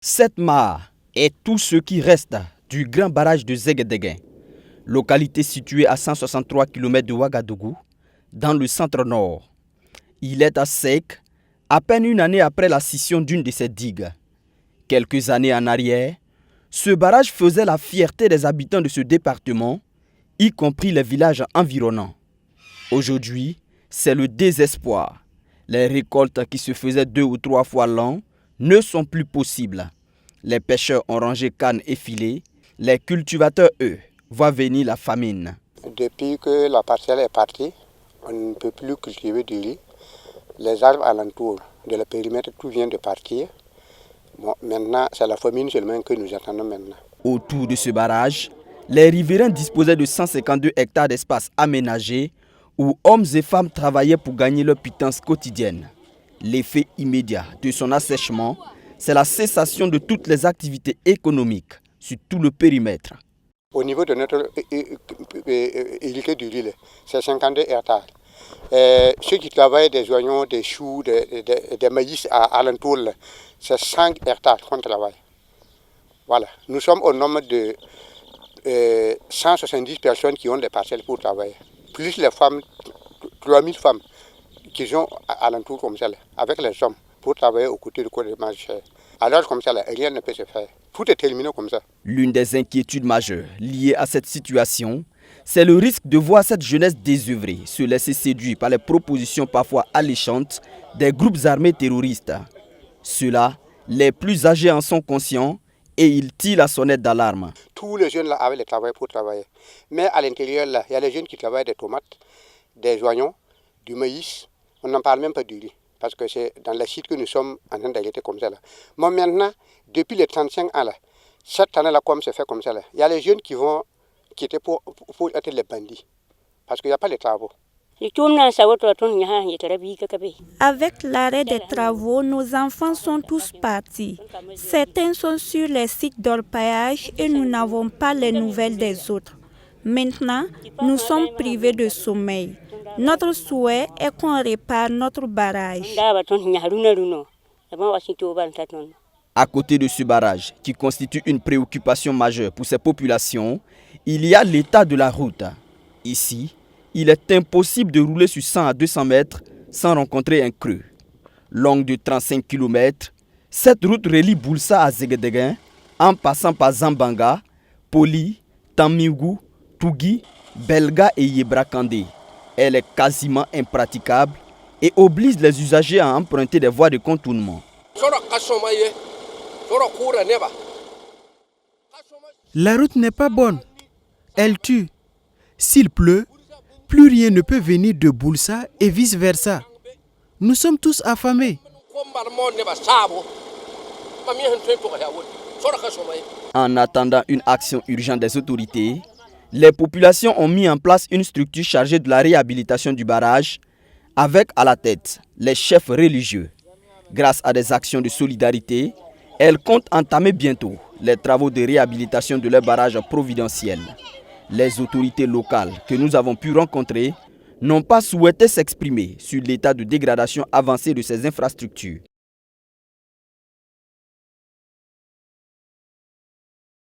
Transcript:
Cette mare est tout ce qui reste du grand barrage de Zéguédéguin, localité située à 163 km de Ouagadougou, dans le centre-nord. Il est à sec à peine une année après la scission d'une de ses digues. Quelques années en arrière, ce barrage faisait la fierté des habitants de ce département, y compris les villages environnants. Aujourd'hui, c'est le désespoir. Les récoltes qui se faisaient 2 ou 3 fois l'an ne sont plus possibles. Les pêcheurs ont rangé cannes et filets. Les cultivateurs, eux, voient venir la famine. Depuis que la parcelle est partie, on ne peut plus cultiver du riz. Les arbres alentours de le périmètre, tout vient de partir. Bon, maintenant, c'est la famine seulement que nous attendons maintenant. Autour de ce barrage, les riverains disposaient de 152 hectares d'espace aménagés où hommes et femmes travaillaient pour gagner leur pitance quotidienne. L'effet immédiat de son assèchement, c'est la cessation de toutes les activités économiques sur tout le périmètre. Au niveau de notre irrigué du riz, c'est 52 hectares. Ceux qui travaillent des oignons, des choux, des maïs à alentour, c'est 5 hectares qu'on travaille. Voilà. Nous sommes au nombre de 170 personnes qui ont des parcelles pour travailler. Plus les femmes, 3000 femmes qui sont à alentour comme ça, avec les hommes, pour travailler aux côtés du corps de magistrat. Alors comme ça, rien ne peut se faire. Tout est terminé comme ça. L'une des inquiétudes majeures liées à cette situation, c'est le risque de voir cette jeunesse désœuvrée se laisser séduire par les propositions parfois alléchantes des groupes armés terroristes. Ceux-là, les plus âgés en sont conscients et ils tirent la sonnette d'alarme. Tous les jeunes là avaient le travail pour travailler. Mais à l'intérieur, là, il y a les jeunes qui travaillent des tomates, des oignons, du maïs. On n'en parle même pas du riz. Parce que c'est dans les sites que nous sommes en train d'arrêter comme ça. Là. Moi maintenant, depuis les 35 ans, là, cette année-là, comme c'est fait comme ça, là, il y a les jeunes qui étaient pour être les bandits. Parce qu'il n'y a pas les travaux. Avec l'arrêt des travaux, nos enfants sont tous partis. Certains sont sur les sites d'orpaillage et nous n'avons pas les nouvelles des autres. Maintenant, nous sommes privés de sommeil. Notre souhait est qu'on répare notre barrage. À côté de ce barrage, qui constitue une préoccupation majeure pour ces populations, il y a l'état de la route. Ici, il est impossible de rouler sur 100 à 200 mètres sans rencontrer un creux. Longue de 35 km, cette route relie Boulssa à Zéguédéguin en passant par Zambanga, Poli, Tamiugou, Tougui, Belga et Yebrakandé. Elle est quasiment impraticable et oblige les usagers à emprunter des voies de contournement. La route n'est pas bonne. Elle tue. S'il pleut, plus rien ne peut venir de Boulssa et vice-versa. Nous sommes tous affamés. En attendant une action urgente des autorités, les populations ont mis en place une structure chargée de la réhabilitation du barrage, avec à la tête les chefs religieux. Grâce à des actions de solidarité, elles comptent entamer bientôt les travaux de réhabilitation de leur barrage providentiel. Les autorités locales que nous avons pu rencontrer n'ont pas souhaité s'exprimer sur l'état de dégradation avancée de ces infrastructures.